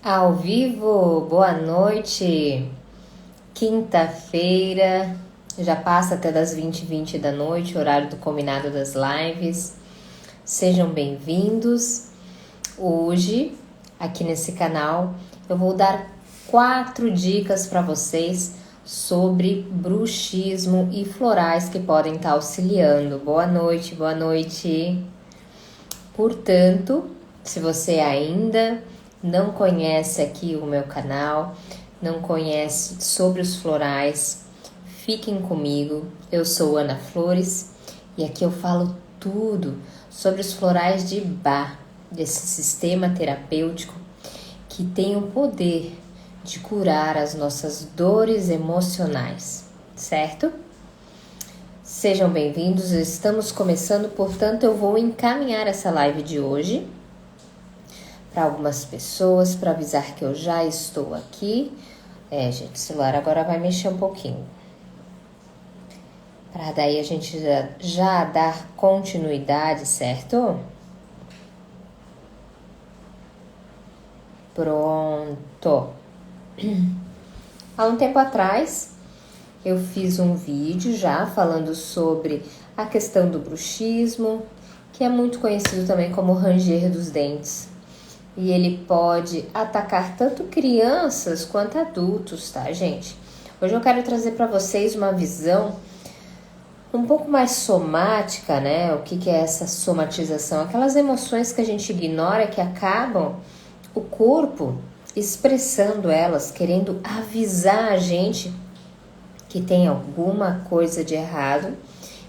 Ao vivo, boa noite. Quinta-feira, já passa até das 20h20 da noite, horário do combinado das lives. Sejam bem-vindos. Hoje, aqui nesse canal, eu vou dar 4 dicas para vocês sobre bruxismo e florais que podem estar auxiliando. Boa noite, boa noite. Portanto, se você ainda não conhece aqui o meu canal, não conhece sobre os florais, fiquem comigo. Eu sou Ana Flores e aqui eu falo tudo sobre os florais de Bach, desse sistema terapêutico que tem o poder de curar as nossas dores emocionais, certo? Sejam bem-vindos, estamos começando, portanto eu vou encaminhar essa live de hoje para algumas pessoas, para avisar que eu já estou aqui. Gente, o celular agora vai mexer um pouquinho. Para daí a gente já dar continuidade, certo? Pronto. Há um tempo atrás, eu fiz um vídeo já falando sobre a questão do bruxismo, que é muito conhecido também como ranger dos dentes. E ele pode atacar tanto crianças quanto adultos, tá, gente? Hoje eu quero trazer para vocês uma visão um pouco mais somática, né? O que é essa somatização? Aquelas emoções que a gente ignora, que acabam o corpo expressando elas, querendo avisar a gente que tem alguma coisa de errado,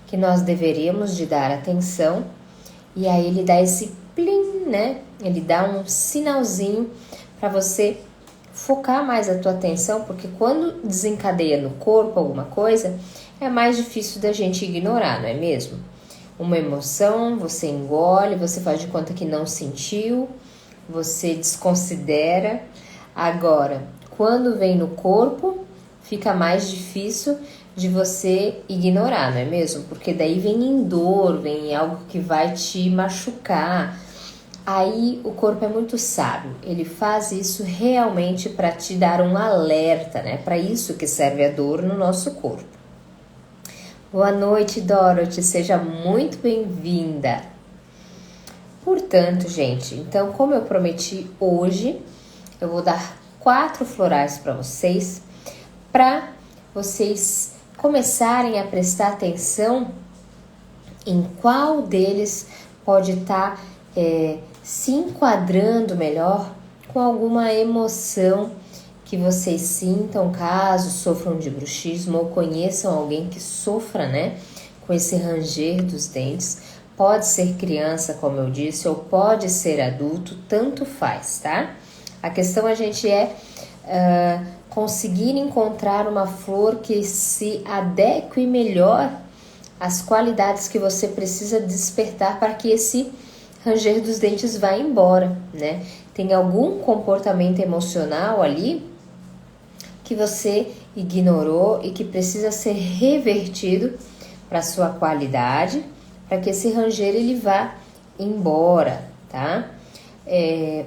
que nós deveríamos de dar atenção. E aí ele dá esse plim, né? Ele dá um sinalzinho para você focar mais a tua atenção, porque quando desencadeia no corpo alguma coisa, é mais difícil da gente ignorar, não é mesmo? Uma emoção, você engole, você faz de conta que não sentiu, você desconsidera. Agora, quando vem no corpo, fica mais difícil de você ignorar, não é mesmo? Porque daí vem em dor, vem em algo que vai te machucar. Aí o corpo é muito sábio, ele faz isso realmente para te dar um alerta, né? Para isso que serve a dor no nosso corpo. Boa noite, Dorothy, seja muito bem-vinda. Portanto, gente, então como eu prometi hoje, eu vou dar 4 florais para vocês começarem a prestar atenção em qual deles pode estar se enquadrando melhor com alguma emoção que vocês sintam, caso sofram de bruxismo ou conheçam alguém que sofra, né, com esse ranger dos dentes. Pode ser criança, como eu disse, ou pode ser adulto, tanto faz, tá? A questão a gente conseguir encontrar uma flor que se adeque melhor às qualidades que você precisa despertar para que esse ranger dos dentes vá embora, né? Tem algum comportamento emocional ali que você ignorou e que precisa ser revertido para sua qualidade, para que esse ranger ele vá embora, tá?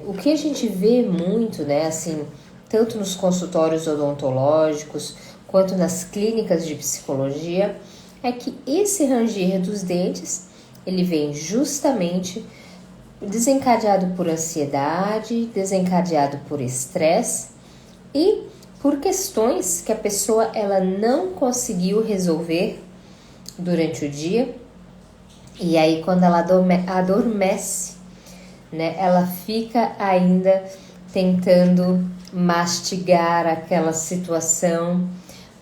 O que a gente vê muito, né, assim, tanto nos consultórios odontológicos quanto nas clínicas de psicologia, é que esse ranger dos dentes, ele vem justamente desencadeado por ansiedade, desencadeado por estresse e por questões que a pessoa ela não conseguiu resolver durante o dia. E aí quando ela adormece, né, ela fica ainda tentando mastigar aquela situação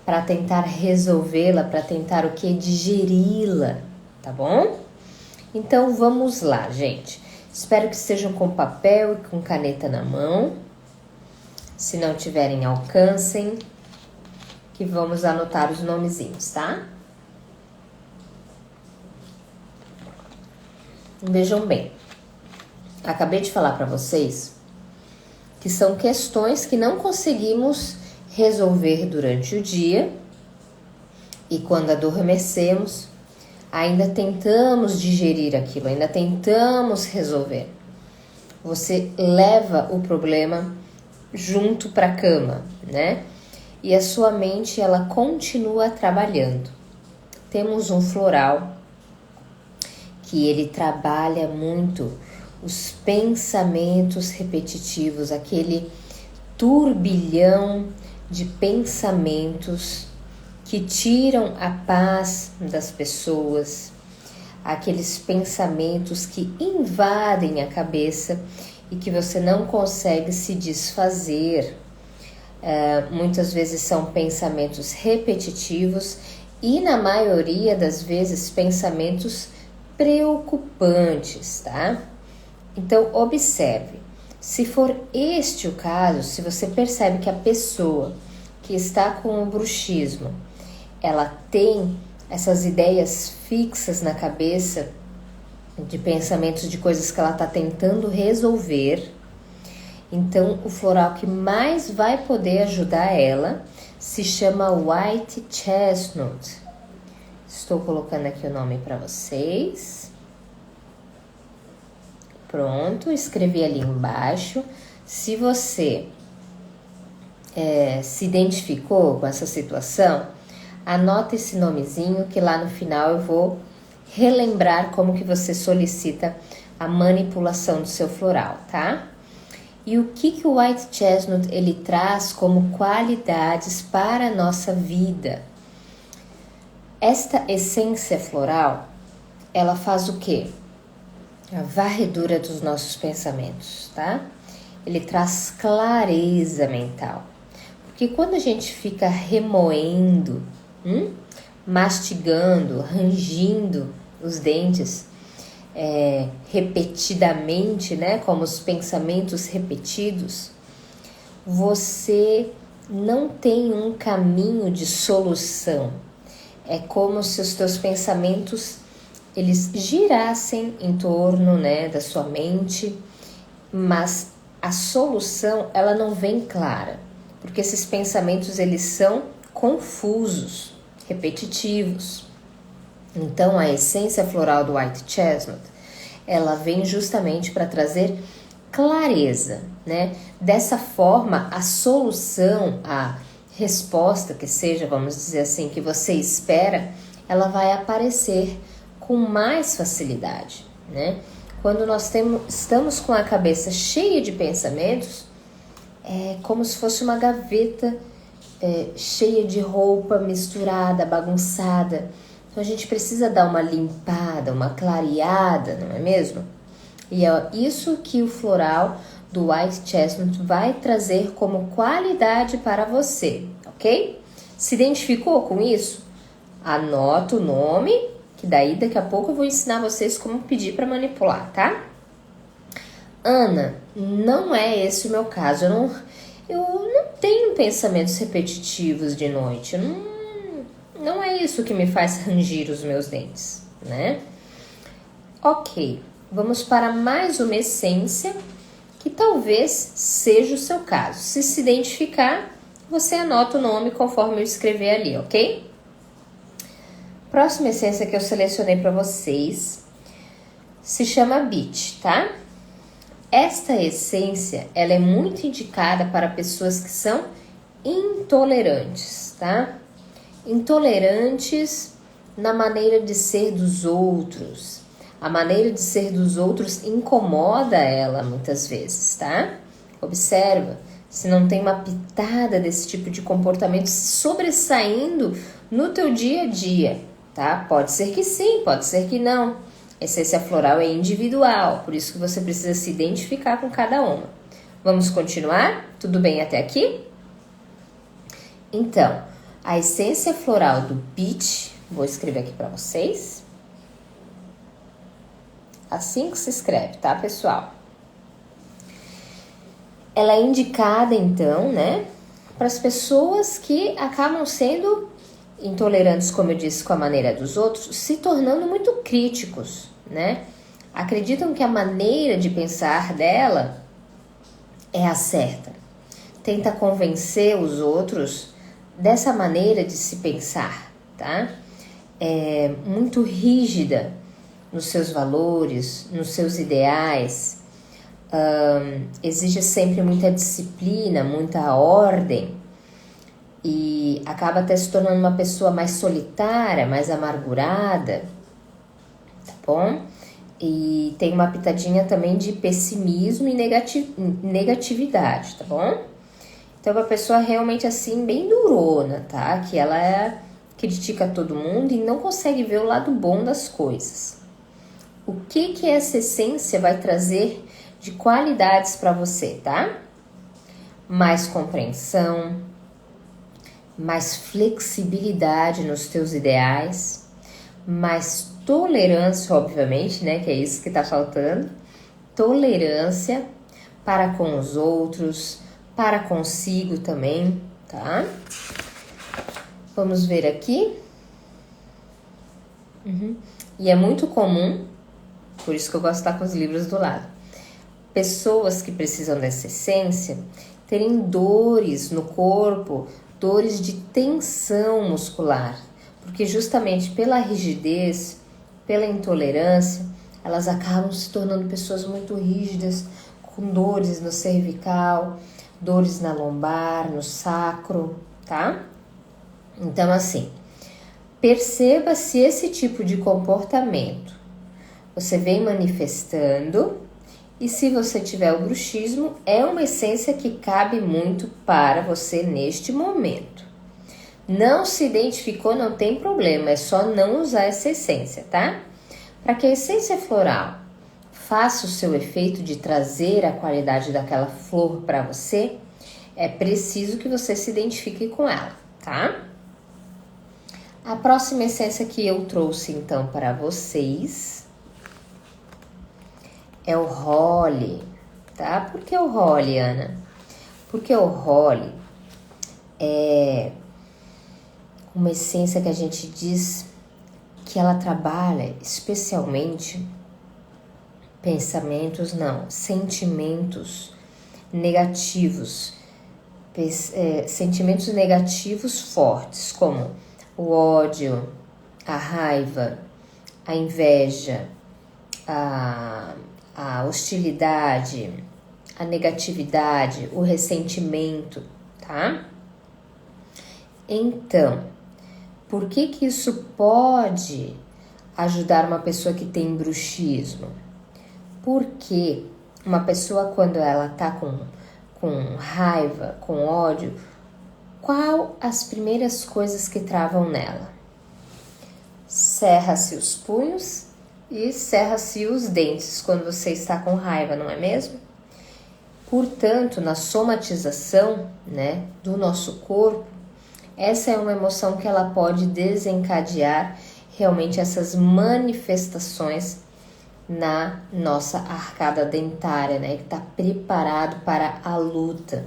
para tentar resolvê-la, para tentar o que? Digeri-la, tá bom? Então vamos lá, gente. Espero que estejam com papel e com caneta na mão. Se não tiverem, alcancem, que vamos anotar os nomezinhos, tá? Vejam bem, acabei de falar para vocês que são questões que não conseguimos resolver durante o dia e quando adormecemos, ainda tentamos digerir aquilo, ainda tentamos resolver. Você leva o problema junto para a cama, né? E a sua mente, ela continua trabalhando. Temos um floral que ele trabalha muito os pensamentos repetitivos, aquele turbilhão de pensamentos que tiram a paz das pessoas, aqueles pensamentos que invadem a cabeça e que você não consegue se desfazer. Muitas vezes são pensamentos repetitivos e, na maioria das vezes, pensamentos preocupantes, tá? Então, observe. Se for este o caso, se você percebe que a pessoa que está com o bruxismo, ela tem essas ideias fixas na cabeça de pensamentos de coisas que ela está tentando resolver, então o floral que mais vai poder ajudar ela se chama White Chestnut. Estou colocando aqui o nome para vocês. Pronto, escrevi ali embaixo. Se você se identificou com essa situação, anota esse nomezinho que lá no final eu vou relembrar como que você solicita a manipulação do seu floral, tá? E o que o White Chestnut ele traz como qualidades para a nossa vida? Esta essência floral, ela faz o quê? A varredura dos nossos pensamentos, tá? Ele traz clareza mental. Porque quando a gente fica remoendo, mastigando, rangindo os dentes repetidamente, né, como os pensamentos repetidos, você não tem um caminho de solução. É como se os teus pensamentos eles girassem em torno, né, da sua mente, mas a solução ela não vem clara, porque esses pensamentos eles são confusos, repetitivos. Então, a essência floral do White Chestnut, ela vem justamente para trazer clareza, né? Dessa forma, a solução, a resposta que seja, vamos dizer assim, que você espera, ela vai aparecer com mais facilidade, né? Quando nós estamos com a cabeça cheia de pensamentos, é como se fosse uma gaveta cheia de roupa misturada, bagunçada. Então a gente precisa dar uma limpada, uma clareada, não é mesmo? E é isso que o floral do White Chestnut vai trazer como qualidade para você, ok? Se identificou com isso? Anota o nome, que daí daqui a pouco eu vou ensinar vocês como pedir para manipular, tá? Ana, não é esse o meu caso. Eu não tenho pensamentos repetitivos de noite. Não é isso que me faz rangir os meus dentes, né? Ok, vamos para mais uma essência que talvez seja o seu caso. Se identificar, você anota o nome conforme eu escrever ali, ok? Próxima essência que eu selecionei para vocês se chama Beach, tá? Esta essência, ela é muito indicada para pessoas que são intolerantes, tá? Intolerantes na maneira de ser dos outros. A maneira de ser dos outros incomoda ela muitas vezes, tá? Observa se não tem uma pitada desse tipo de comportamento sobressaindo no teu dia a dia, tá? Pode ser que sim, pode ser que não. Essência floral é individual, por isso que você precisa se identificar com cada uma. Vamos continuar? Tudo bem até aqui? Então, a essência floral do Beach, vou escrever aqui para vocês. Assim que se escreve, tá, pessoal? Ela é indicada, então, né, para as pessoas que acabam sendo intolerantes, como eu disse, com a maneira dos outros, se tornando muito críticos, né? Acreditam que a maneira de pensar dela é a certa. Tenta convencer os outros dessa maneira de se pensar, tá? É muito rígida nos seus valores, nos seus ideais. exige sempre muita disciplina, muita ordem e acaba até se tornando uma pessoa mais solitária, mais amargurada, tá bom? E tem uma pitadinha também de pessimismo e negatividade, tá bom? Então é uma pessoa realmente assim, bem durona, tá? Que ela critica todo mundo e não consegue ver o lado bom das coisas. O que essa essência vai trazer de qualidades para você, tá? Mais compreensão, mais flexibilidade nos teus ideais, mais tolerância, obviamente, né? Que é isso que tá faltando. Tolerância para com os outros, para consigo também, tá? Vamos ver aqui. E é muito comum, por isso que eu gosto de estar com os livros do lado, pessoas que precisam dessa essência terem dores no corpo, dores de tensão muscular, porque justamente pela rigidez, pela intolerância, elas acabam se tornando pessoas muito rígidas, com dores no cervical, dores na lombar, no sacro, tá? Então, assim, perceba se esse tipo de comportamento você vem manifestando e se você tiver o bruxismo, é uma essência que cabe muito para você neste momento. Não se identificou, não tem problema, é só não usar essa essência, tá? Para que a essência floral faça o seu efeito de trazer a qualidade daquela flor para você, é preciso que você se identifique com ela, tá? A próxima essência que eu trouxe então para vocês é o Holly, tá? Por que o Holly, Ana? Porque o Holly é uma essência que a gente diz que ela trabalha especialmente sentimentos negativos, sentimentos negativos fortes, como o ódio, a raiva, a inveja, a hostilidade, a negatividade, o ressentimento, tá? Então, por que isso pode ajudar uma pessoa que tem bruxismo? Porque uma pessoa, quando ela tá com raiva, com ódio, qual as primeiras coisas que travam nela? Cerra-se os punhos e cerra-se os dentes quando você está com raiva, não é mesmo? Portanto, na somatização, né, do nosso corpo, essa é uma emoção que ela pode desencadear realmente essas manifestações na nossa arcada dentária, né, que está preparado para a luta.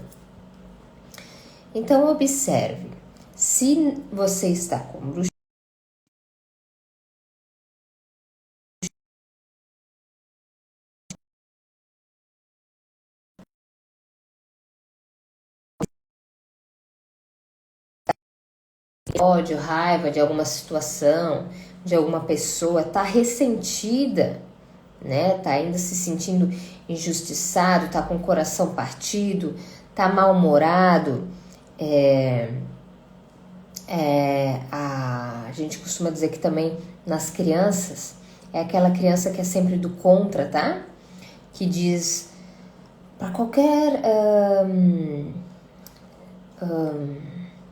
Então, observe, se você está com bruxismo, ódio, raiva de alguma situação, de alguma pessoa, tá ressentida, né? Tá ainda se sentindo injustiçado, tá com o coração partido, tá mal-humorado. A gente costuma dizer que também nas crianças é aquela criança que é sempre do contra, tá? Que diz para qualquer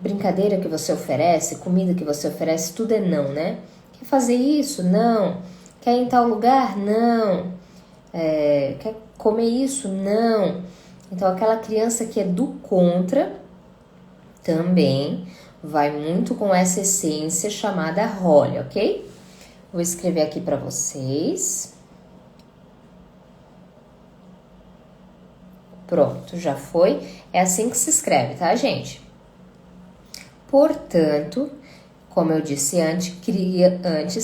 brincadeira que você oferece, comida que você oferece, tudo é não, né? Quer fazer isso? Não. Quer ir em tal lugar? Não. Quer comer isso? Não. Então, aquela criança que é do contra também vai muito com essa essência chamada Holly, ok? Vou escrever aqui para vocês. Pronto, já foi. É assim que se escreve, tá, gente? Portanto, como eu disse antes,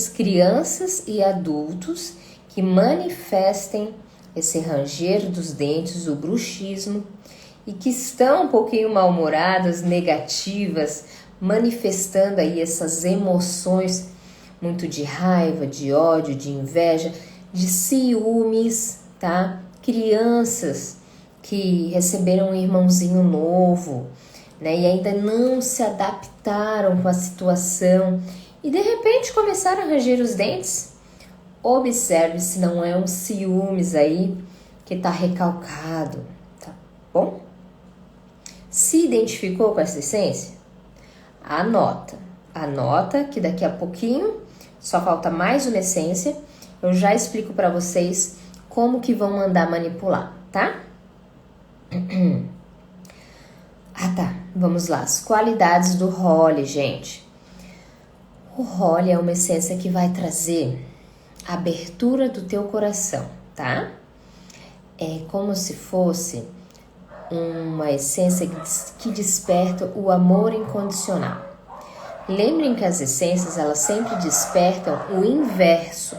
crianças e adultos que manifestem esse ranger dos dentes, o bruxismo, e que estão um pouquinho mal-humoradas, negativas, manifestando aí essas emoções muito de raiva, de ódio, de inveja, de ciúmes, tá? crianças que receberam um irmãozinho novo, né, e ainda não se adaptaram com a situação e de repente começaram a ranger os dentes. Observe se não é um ciúmes aí que está recalcado, tá bom? Se identificou com essa essência? Anota que daqui a pouquinho, só falta mais uma essência, eu já explico para vocês como que vão mandar manipular, tá? Tá, vamos lá, as qualidades do Holly, gente. O Holly é uma essência que vai trazer a abertura do teu coração, tá? É como se fosse uma essência que desperta o amor incondicional. Lembrem que as essências, elas sempre despertam o inverso,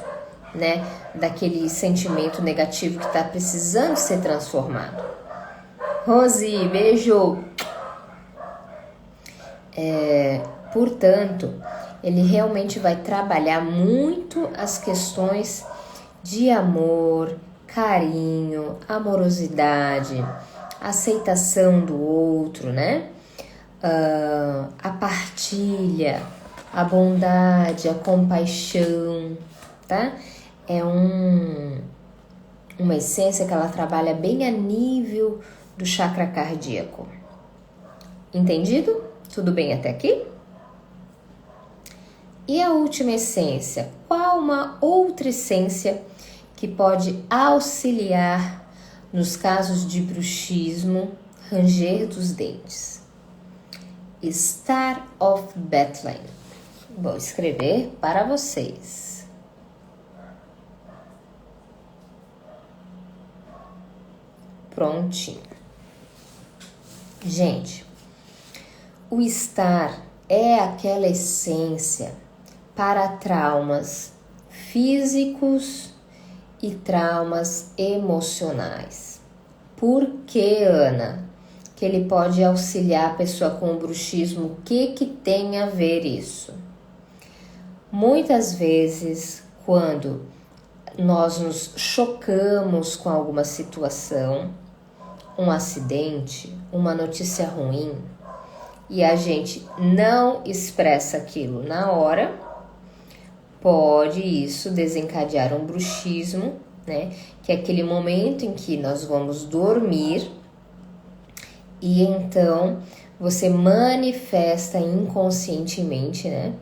né, daquele sentimento negativo que está precisando ser transformado. Rose, beijo! Portanto, ele realmente vai trabalhar muito as questões de amor, carinho, amorosidade, aceitação do outro, né? A partilha, a bondade, a compaixão, tá? É uma essência que ela trabalha bem a nível do chakra cardíaco. Entendido? Tudo bem até aqui? E a última essência? Qual uma outra essência que pode auxiliar nos casos de bruxismo, ranger dos dentes? Star of Bethlehem. Vou escrever para vocês. Prontinho. Gente, o Star é aquela essência para traumas físicos e traumas emocionais. Por que, Ana? Que ele pode auxiliar a pessoa com o bruxismo. O que tem a ver isso? Muitas vezes, quando nós nos chocamos com alguma situação, um acidente, uma notícia ruim, e a gente não expressa aquilo na hora, pode isso desencadear um bruxismo, né? Que é aquele momento em que nós vamos dormir e então você manifesta inconscientemente, né?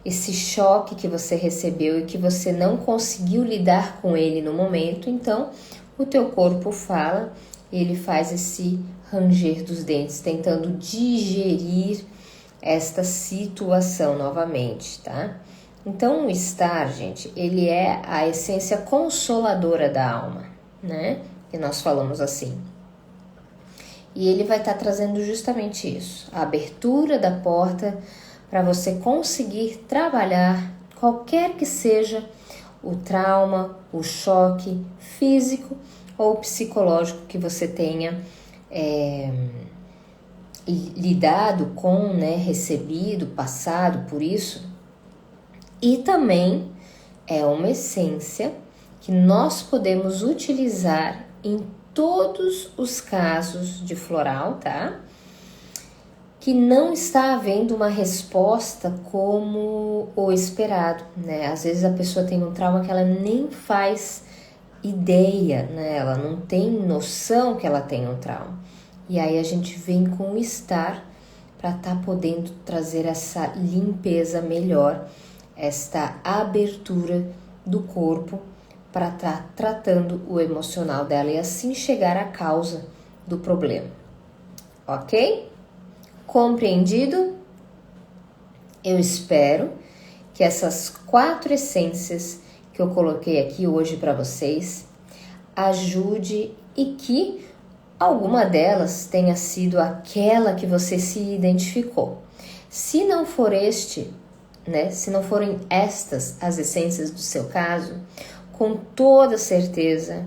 Esse choque que você recebeu e que você não conseguiu lidar com ele no momento, então o teu corpo fala, ele faz esse ranger dos dentes, tentando digerir esta situação novamente, tá? Então, o Star, gente, ele é a essência consoladora da alma, né? Que nós falamos assim. E ele vai estar trazendo justamente isso, a abertura da porta para você conseguir trabalhar qualquer que seja o trauma, o choque físico ou psicológico que você tenha lidado com, né, recebido, passado por isso. E também é uma essência que nós podemos utilizar em todos os casos de floral, tá? Que não está havendo uma resposta como o esperado, né? Às vezes a pessoa tem um trauma que ela nem faz ideia, né? Ela não tem noção que ela tem um trauma. E aí a gente vem com o Star para estar podendo trazer essa limpeza melhor, esta abertura do corpo para estar tratando o emocional dela e assim chegar à causa do problema. Ok? Compreendido? Eu espero que essas 4 essências que eu coloquei aqui hoje para vocês ajude e que alguma delas tenha sido aquela que você se identificou. Se não for né? Se não forem estas as essências do seu caso, com toda certeza,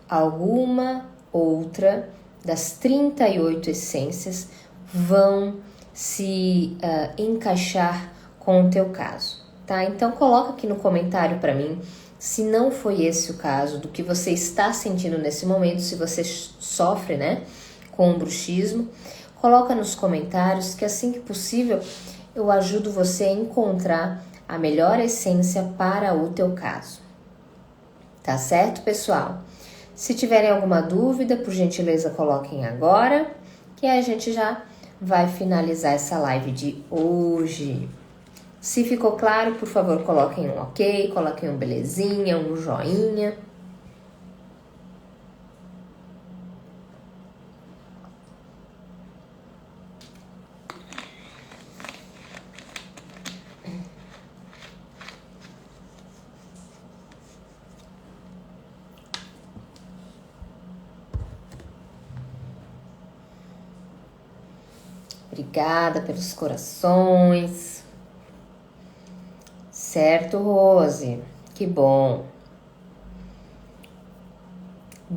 alguma outra das 38 essências vão se encaixar com o teu caso, tá? Então coloca aqui no comentário para mim Se não foi esse o caso do que você está sentindo nesse momento, se você sofre, né, com o bruxismo, coloca nos comentários que assim que possível eu ajudo você a encontrar a melhor essência para o teu caso. Tá certo, pessoal? Se tiverem alguma dúvida, por gentileza, coloquem agora, que a gente já vai finalizar essa live de hoje. Se ficou claro, por favor, coloquem um ok, coloquem um belezinha, um joinha. Obrigada pelos corações. Certo, Rose? Que bom.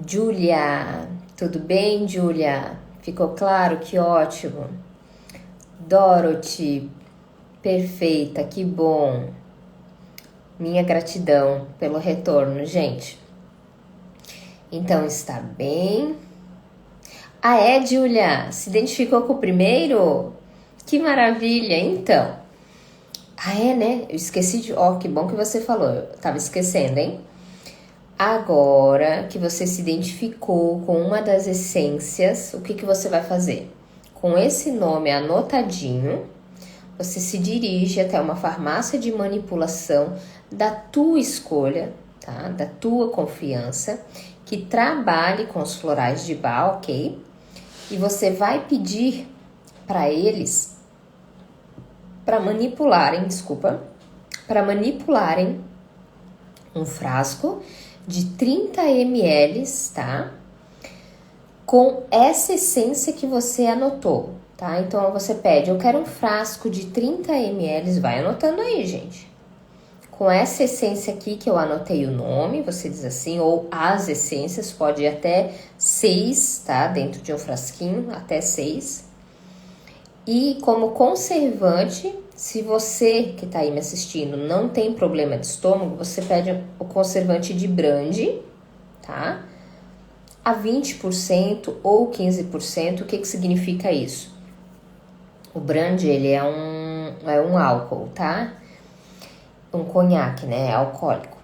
Júlia, tudo bem, Júlia? Ficou claro? Que ótimo. Dorothy, perfeita, que bom. Minha gratidão pelo retorno, gente. Então, está bem? Ah, é, Júlia? Se identificou com o primeiro? Que maravilha, então. Ah, é, né? Eu esqueci de... Ó, que bom que você falou. Eu tava esquecendo, hein? Agora que você se identificou com uma das essências, o que você vai fazer? Com esse nome anotadinho, você se dirige até uma farmácia de manipulação da tua escolha, tá? Da tua confiança, que trabalhe com os florais de Bach, ok? E você vai pedir para eles para manipularem um frasco de 30 ml, tá? Com essa essência que você anotou, tá? Então você pede, eu quero um frasco de 30 ml, vai anotando aí, gente. Com essa essência aqui que eu anotei o nome, você diz assim, ou as essências, pode ir até 6, tá? Dentro de um frasquinho, até 6. E como conservante, se você que tá aí me assistindo não tem problema de estômago, você pede o conservante de Brande, tá? A 20% ou 15%, o que significa isso? O Brande, ele é um álcool, tá? Um conhaque, né? É alcoólico.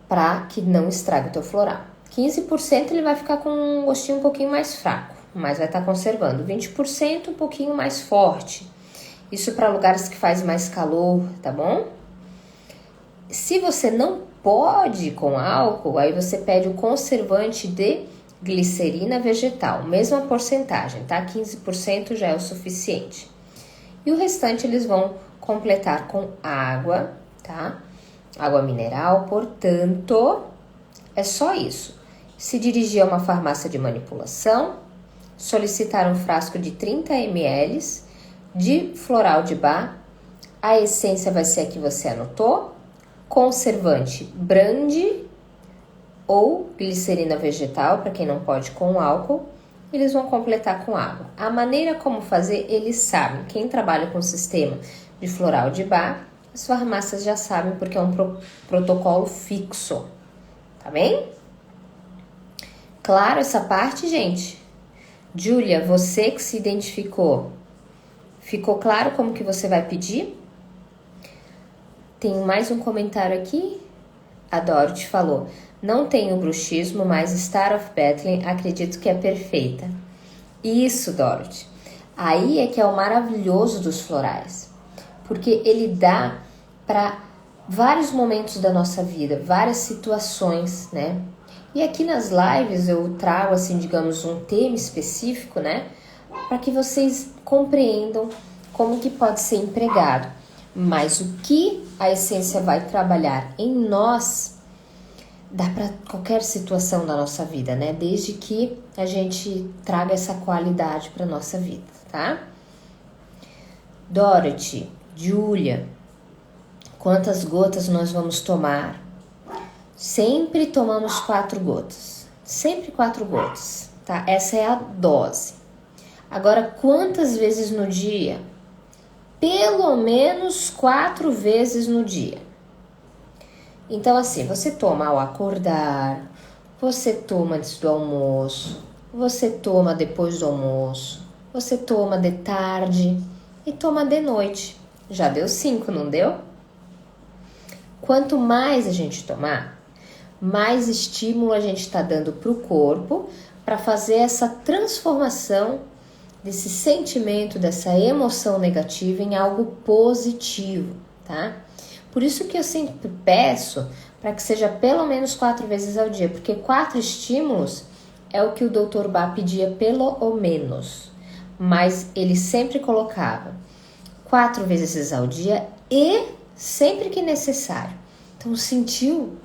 Pra que não estrague o teu floral. 15% ele vai ficar com um gostinho um pouquinho mais fraco, mas vai estar conservando. 20% um pouquinho mais forte. Isso para lugares que faz mais calor, tá bom? Se você não pode com álcool, aí você pede o conservante de glicerina vegetal, mesma porcentagem, tá? 15% já é o suficiente. E o restante eles vão completar com água, tá? Água mineral, portanto, é só isso. Se dirigir a uma farmácia de manipulação, solicitar um frasco de 30 ml de floral de Bach, a essência vai ser a que você anotou, conservante Brande ou glicerina vegetal, para quem não pode com álcool, eles vão completar com água. A maneira como fazer, eles sabem. Quem trabalha com o sistema de floral de Bach, as farmácias já sabem porque é um protocolo fixo, tá bem? Claro essa parte, gente? Júlia, você que se identificou, ficou claro como que você vai pedir? Tem mais um comentário aqui. A Dorothy falou, não tenho bruxismo, mas Star of Bethlehem acredito que é perfeita. Isso, Dorothy. Aí é que é o maravilhoso dos florais. Porque ele dá para vários momentos da nossa vida, várias situações, né? E aqui nas lives eu trago, assim, digamos, um tema específico, né? Para que vocês compreendam como que pode ser empregado. Mas o que a essência vai trabalhar em nós dá para qualquer situação da nossa vida, né? Desde que a gente traga essa qualidade para nossa vida, tá? Dorothy, Júlia, quantas gotas nós vamos tomar? Sempre tomamos 4 gotas. Sempre 4 gotas, tá? Essa é a dose. Agora, quantas vezes no dia? Pelo menos 4 vezes no dia. Então, assim, você toma ao acordar, você toma antes do almoço, você toma depois do almoço, você toma de tarde e toma de noite. Já deu 5, não deu? Quanto mais a gente tomar, mais estímulo a gente está dando para o corpo para fazer essa transformação desse sentimento, dessa emoção negativa em algo positivo, tá? Por isso que eu sempre peço para que seja pelo menos 4 vezes ao dia, porque 4 estímulos é o que o Dr. Bá pedia pelo menos, mas ele sempre colocava 4 vezes ao dia e sempre que necessário. Então sentiu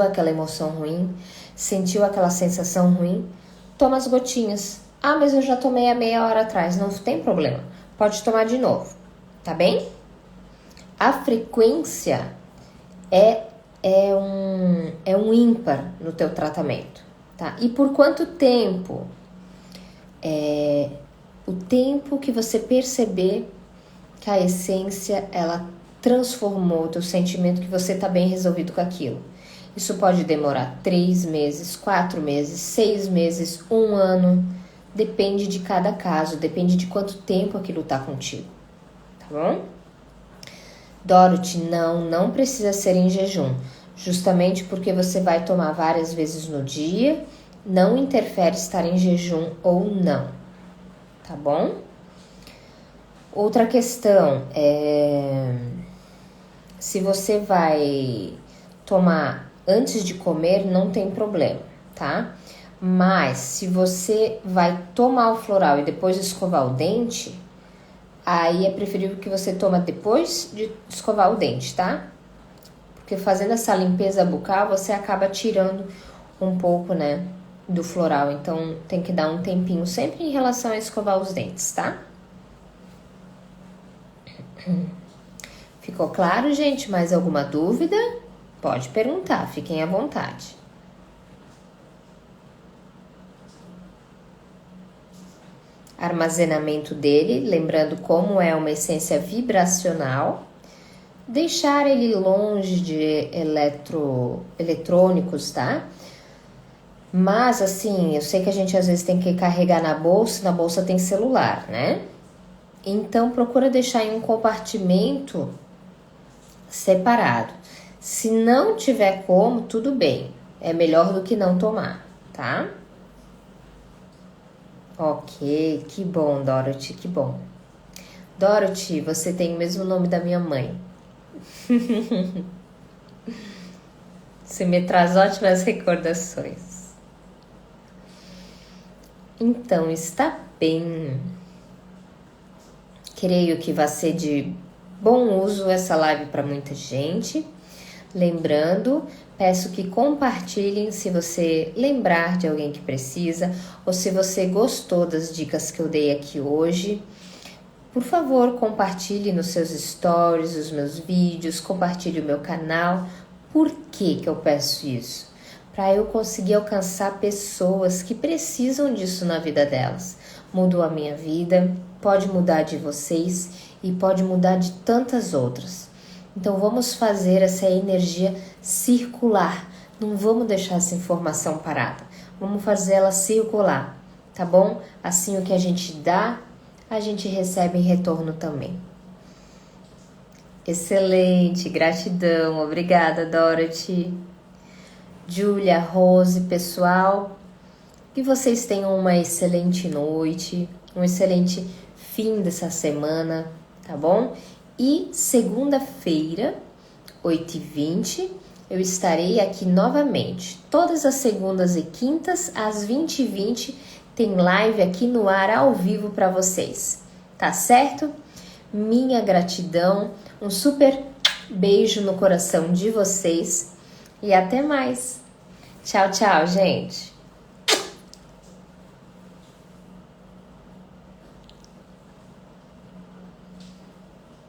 aquela emoção ruim, sentiu aquela sensação ruim, toma as gotinhas. Ah, mas eu já tomei há meia hora atrás. Não tem problema, pode tomar de novo, tá bem? A frequência é um ímpar no teu tratamento, tá? E por quanto tempo? O tempo que você perceber que a essência, ela transformou o teu sentimento, que você tá bem resolvido com aquilo. Isso pode demorar 3 meses, 4 meses, 6 meses, 1 ano. Depende de cada caso, depende de quanto tempo aquilo tá contigo, tá bom? Dorothy, não precisa ser em jejum. Justamente porque você vai tomar várias vezes no dia, não interfere estar em jejum ou não, tá bom? Outra questão é se você vai tomar antes de comer, não tem problema, tá? Mas se você vai tomar o floral e depois escovar o dente, aí é preferível que você toma depois de escovar o dente, tá? Porque fazendo essa limpeza bucal, você acaba tirando um pouco, né, do floral. Então tem que dar um tempinho sempre em relação a escovar os dentes, tá? Ficou claro, gente? Mais alguma dúvida? Pode perguntar, fiquem à vontade. Armazenamento dele, lembrando como é uma essência vibracional. Deixar ele longe de eletrônicos, tá? Mas assim, eu sei que a gente às vezes tem que carregar na bolsa tem celular, né? Então procura deixar em um compartimento separado. Se não tiver como, tudo bem. É melhor do que não tomar, tá? Ok, que bom, Dorothy, que bom. Dorothy, você tem o mesmo nome da minha mãe. Você me traz ótimas recordações. Então, está bem. Creio que vai ser de bom uso essa live para muita gente. Lembrando, peço que compartilhem se você lembrar de alguém que precisa ou se você gostou das dicas que eu dei aqui hoje. Por favor, compartilhe nos seus stories, os meus vídeos, compartilhe o meu canal. Por que eu peço isso? Para eu conseguir alcançar pessoas que precisam disso na vida delas. Mudou a minha vida, pode mudar de vocês e pode mudar de tantas outras. Então vamos fazer essa energia circular. Não vamos deixar essa informação parada. Vamos fazer ela circular, tá bom? Assim o que a gente dá, a gente recebe em retorno também. Excelente, gratidão, obrigada, Dorothy. Júlia, Rose, pessoal, que vocês tenham uma excelente noite, um excelente fim dessa semana, tá bom? E segunda-feira, 8h20, eu estarei aqui novamente. Todas as segundas e quintas, às 20h20, tem live aqui no ar ao vivo para vocês. Tá certo? Minha gratidão, um super beijo no coração de vocês e até mais. Tchau, tchau, gente!